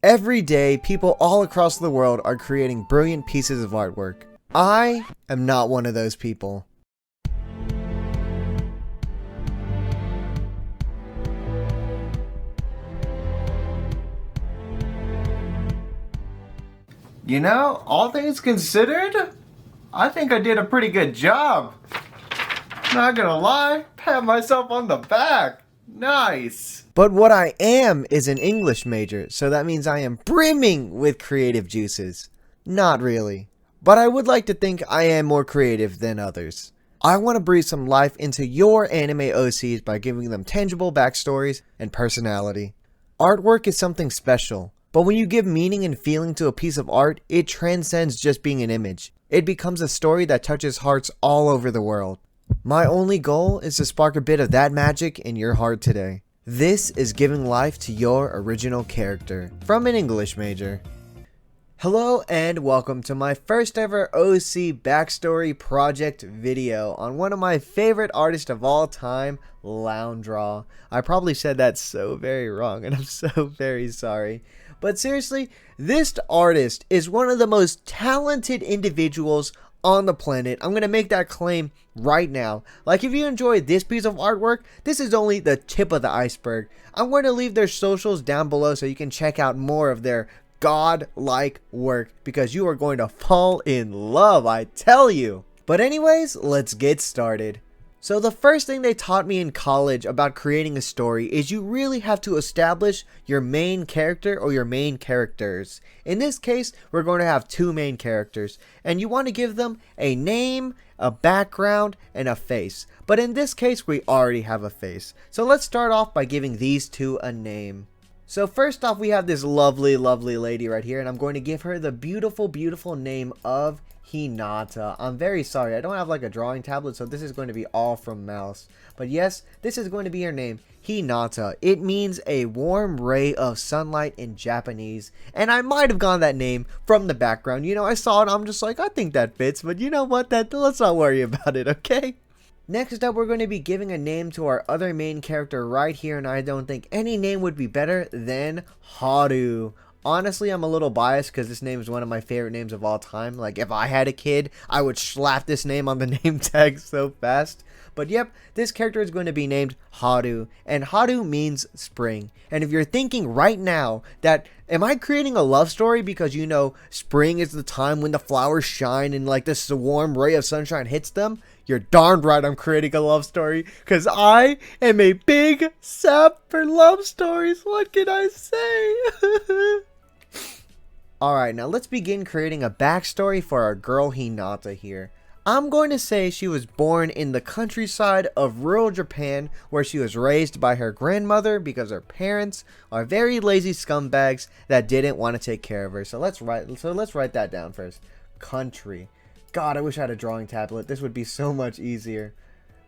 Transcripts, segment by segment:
Every day, people all across the world are creating brilliant pieces of artwork. I am not one of those people. You know, all things considered, I think I did a pretty good job. Not gonna lie, pat myself on the back. Nice. But what I am is an English major, so that means I am brimming with creative juices. Not really. But I would like to think I am more creative than others. I want to breathe some life into your anime OCs by giving them tangible backstories and personality. Artwork is something special, but when you give meaning and feeling to a piece of art, it transcends just being an image. It becomes a story that touches hearts all over the world. My only goal is to spark a bit of that magic in your heart today. This is giving life to your original character from an English major. Hello and welcome to my first ever OC backstory project video on one of my favorite artists of all time, Loundraw. I probably said that so very wrong and I'm so very sorry. But seriously, this artist is one of the most talented individuals on the planet. I'm going to make that claim right now. Like, if you enjoyed this piece of artwork, this is only the tip of the iceberg. I'm going to leave their socials down below so you can check out more of their god-like work, because you are going to fall in love, I tell you. But anyways, let's get started. So the first thing they taught me in college about creating a story is you really have to establish your main character or your main characters. In this case, we're going to have two main characters, and you want to give them a name, a background, and a face. But in this case, we already have a face. So let's start off by giving these two a name. So first off, we have this lovely lady right here, and I'm going to give her the beautiful name of Hinata. I'm very sorry, I don't have like a drawing tablet, so this is going to be all from mouse. But yes, this is going to be her name, Hinata. It means a warm ray of sunlight in Japanese, and I might have gotten that name from the background. You know, I saw it, I'm just like, I think that fits, but you know what, let's not worry about it, okay? Next up, we're going to be giving a name to our other main character right here, and I don't think any name would be better than Haru. Honestly, I'm a little biased because this name is one of my favorite names of all time. Like, if I had a kid, I would slap this name on the name tag so fast. But yep, this character is going to be named Haru, and Haru means spring. And if you're thinking right now that, am I creating a love story because, you know, spring is the time when the flowers shine and like this warm ray of sunshine hits them? You're darned right I'm creating a love story, because I am a big sap for love stories. What can I say? Alright, now let's begin creating a backstory for our girl Hinata here. I'm going to say she was born in the countryside of rural Japan, where she was raised by her grandmother because her parents are very lazy scumbags that didn't want to take care of her. So let's write that down first. Country. God, I wish I had a drawing tablet. This would be so much easier.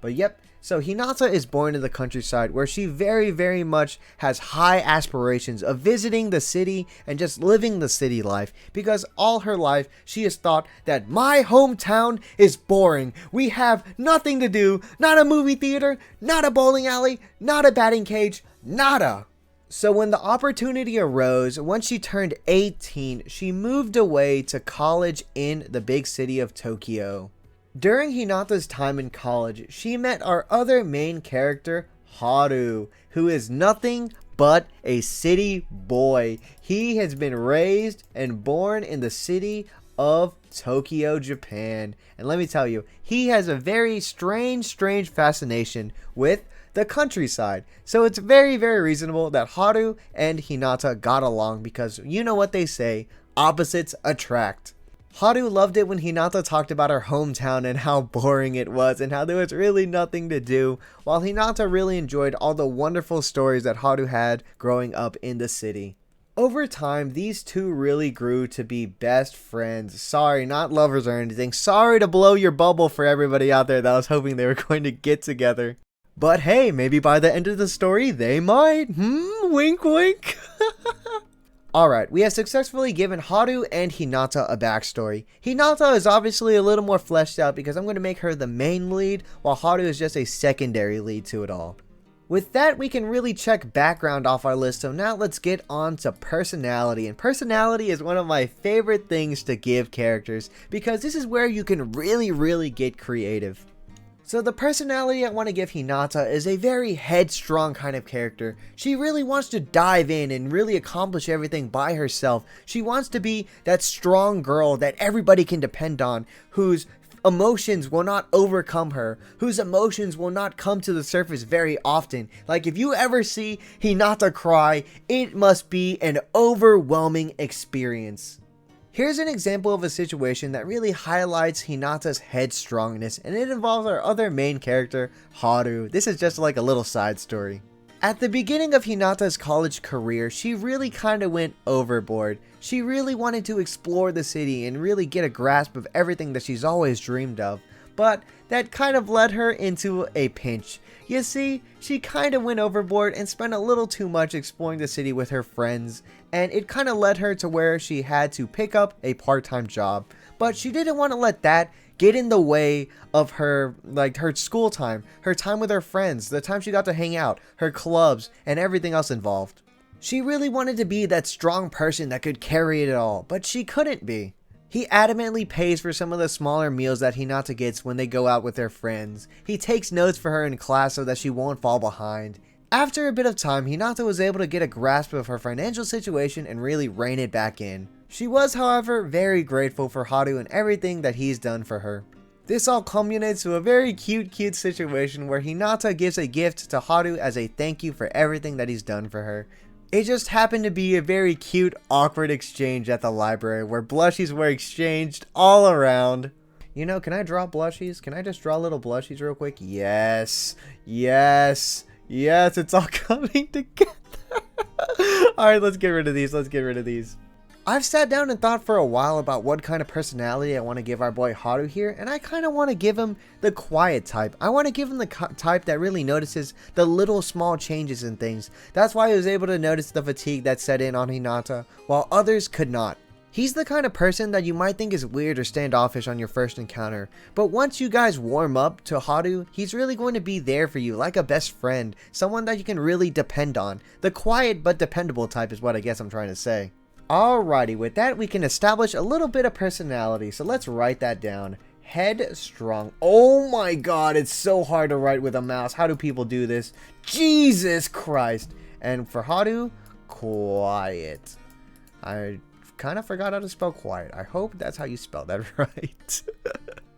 But yep, so Hinata is born in the countryside where she very much has high aspirations of visiting the city and just living the city life, because all her life she has thought that my hometown is boring. We have nothing to do, not a movie theater, not a bowling alley, not a batting cage, nada. So when the opportunity arose, once she turned 18, she moved away to college in the big city of Tokyo. During Hinata's time in college, she met our other main character, Haru, who is nothing but a city boy. He has been raised and born in the city of Tokyo, Japan. And let me tell you, he has a very strange fascination with the countryside. So it's very reasonable that Haru and Hinata got along, because you know what they say, opposites attract. Haru loved it when Hinata talked about her hometown and how boring it was and how there was really nothing to do, while Hinata really enjoyed all the wonderful stories that Haru had growing up in the city. Over time, these two really grew to be best friends. Sorry, not lovers or anything. Sorry to blow your bubble for everybody out there that was hoping they were going to get together. But hey, maybe by the end of the story, they might. Wink wink. Alright, we have successfully given Haru and Hinata a backstory. Hinata is obviously a little more fleshed out because I'm going to make her the main lead, while Haru is just a secondary lead to it all. With that, we can really check background off our list, so now let's get on to personality. And personality is one of my favorite things to give characters, because this is where you can really get creative. So the personality I want to give Hinata is a very headstrong kind of character. She really wants to dive in and really accomplish everything by herself. She wants to be that strong girl that everybody can depend on, whose emotions will not overcome her, whose emotions will not come to the surface very often. Like, if you ever see Hinata cry, it must be an overwhelming experience. Here's an example of a situation that really highlights Hinata's headstrongness, and it involves our other main character, Haru. This is just like a little side story. At the beginning of Hinata's college career, she really kind of went overboard. She really wanted to explore the city and really get a grasp of everything that she's always dreamed of. But that kind of led her into a pinch. You see, she kind of went overboard and spent a little too much exploring the city with her friends, and it kind of led her to where she had to pick up a part-time job. But she didn't want to let that get in the way of her, like, her school time, her time with her friends, the time she got to hang out, her clubs, and everything else involved. She really wanted to be that strong person that could carry it all, but she couldn't be. He adamantly pays for some of the smaller meals that Hinata gets when they go out with their friends. He takes notes for her in class so that she won't fall behind. After a bit of time, Hinata was able to get a grasp of her financial situation and really rein it back in. She was, however, very grateful for Haru and everything that he's done for her. This all culminates to a very cute situation where Hinata gives a gift to Haru as a thank you for everything that he's done for her. It just happened to be a very cute, awkward exchange at the library where blushies were exchanged all around. You know, can I draw blushies? Can I just draw little blushies real quick? Yes, it's all coming together. Alright, let's get rid of these. I've sat down and thought for a while about what kind of personality I want to give our boy Haru here, and I kind of want to give him the quiet type. I want to give him the type that really notices the little small changes in things. That's why he was able to notice the fatigue that set in on Hinata, while others could not. He's the kind of person that you might think is weird or standoffish on your first encounter, but once you guys warm up to Haru, he's really going to be there for you like a best friend, someone that you can really depend on. The quiet but dependable type is what I guess I'm trying to say. Alrighty, with that we can establish a little bit of personality, so let's write that down. Headstrong. Oh my god, it's so hard to write with a mouse. How do people do this? Jesus Christ. And for Haru, quiet. I kind of forgot how to spell quiet. I hope that's how you spell that right.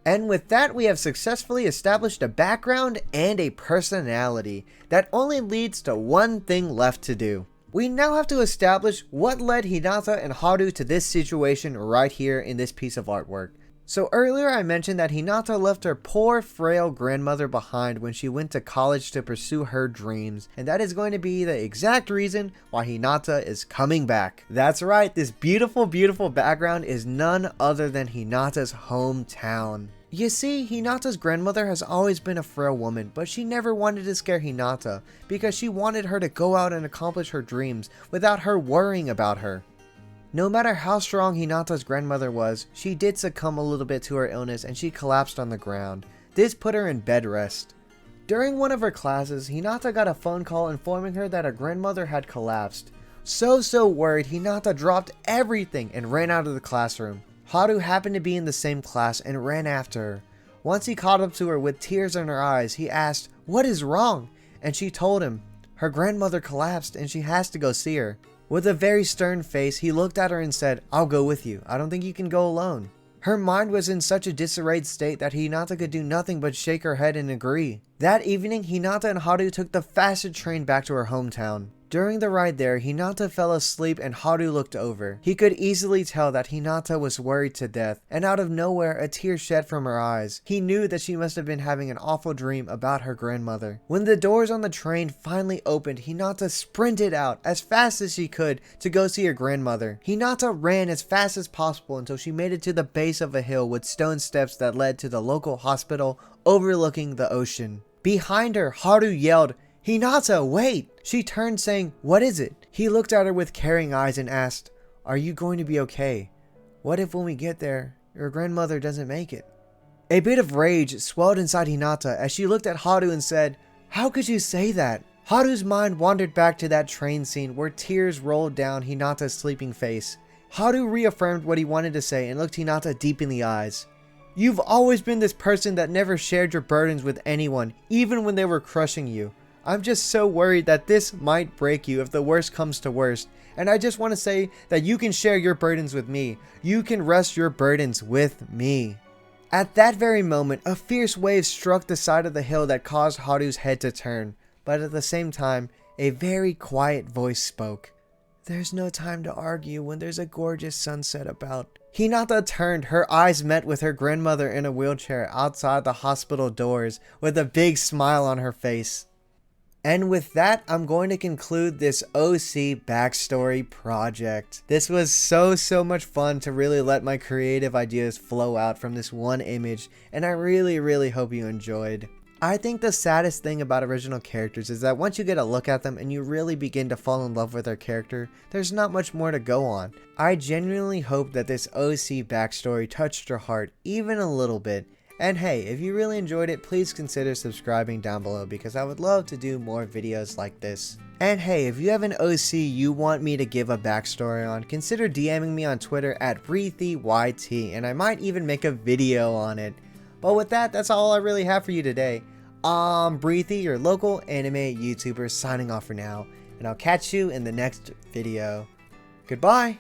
And with that, we have successfully established a background and a personality. That only leads to one thing left to do. We now have to establish what led Hinata and Haru to this situation right here in this piece of artwork. So earlier I mentioned that Hinata left her poor, frail grandmother behind when she went to college to pursue her dreams, and that is going to be the exact reason why Hinata is coming back. That's right, this beautiful background is none other than Hinata's hometown. You see, Hinata's grandmother has always been a frail woman, but she never wanted to scare Hinata because she wanted her to go out and accomplish her dreams without her worrying about her. No matter how strong Hinata's grandmother was, she did succumb a little bit to her illness and she collapsed on the ground. This put her in bed rest. During one of her classes, Hinata got a phone call informing her that her grandmother had collapsed. So worried, Hinata dropped everything and ran out of the classroom. Haru happened to be in the same class and ran after her. Once he caught up to her with tears in her eyes, he asked, "What is wrong?" And she told him, her grandmother collapsed and she has to go see her. With a very stern face, he looked at her and said, "I'll go with you. I don't think you can go alone." Her mind was in such a disarrayed state that Hinata could do nothing but shake her head and agree. That evening, Hinata and Haru took the fastest train back to her hometown. During the ride there, Hinata fell asleep and Haru looked over. He could easily tell that Hinata was worried to death, and out of nowhere a tear shed from her eyes. He knew that she must have been having an awful dream about her grandmother. When the doors on the train finally opened, Hinata sprinted out as fast as she could to go see her grandmother. Hinata ran as fast as possible until she made it to the base of a hill with stone steps that led to the local hospital overlooking the ocean. Behind her, Haru yelled, "Hinata, wait!" She turned saying, "What is it?" He looked at her with caring eyes and asked, "Are you going to be okay? What if when we get there, your grandmother doesn't make it?" A bit of rage swelled inside Hinata as she looked at Haru and said, "How could you say that? Haru's mind wandered back to that train scene where tears rolled down Hinata's sleeping face. Haru reaffirmed what he wanted to say and looked Hinata deep in the eyes. You've always been this person that never shared your burdens with anyone, even when they were crushing you. I'm just so worried that this might break you if the worst comes to worst, and I just want to say that you can share your burdens with me. You can rest your burdens with me. At that very moment, a fierce wave struck the side of the hill that caused Haru's head to turn, but at the same time, a very quiet voice spoke. There's no time to argue when there's a gorgeous sunset about. Hinata turned, her eyes met with her grandmother in a wheelchair outside the hospital doors with a big smile on her face. And with that, I'm going to conclude this OC backstory project. This was so much fun to really let my creative ideas flow out from this one image, and I really hope you enjoyed. I think the saddest thing about original characters is that once you get a look at them and you really begin to fall in love with their character, there's not much more to go on. I genuinely hope that this OC backstory touched your heart even a little bit. And hey, if you really enjoyed it, please consider subscribing down below because I would love to do more videos like this. And hey, if you have an OC you want me to give a backstory on, consider DMing me on Twitter at BreathyYT and I might even make a video on it. But with that, that's all I really have for you today. I'm Breathy, your local anime YouTuber, signing off for now, and I'll catch you in the next video. Goodbye!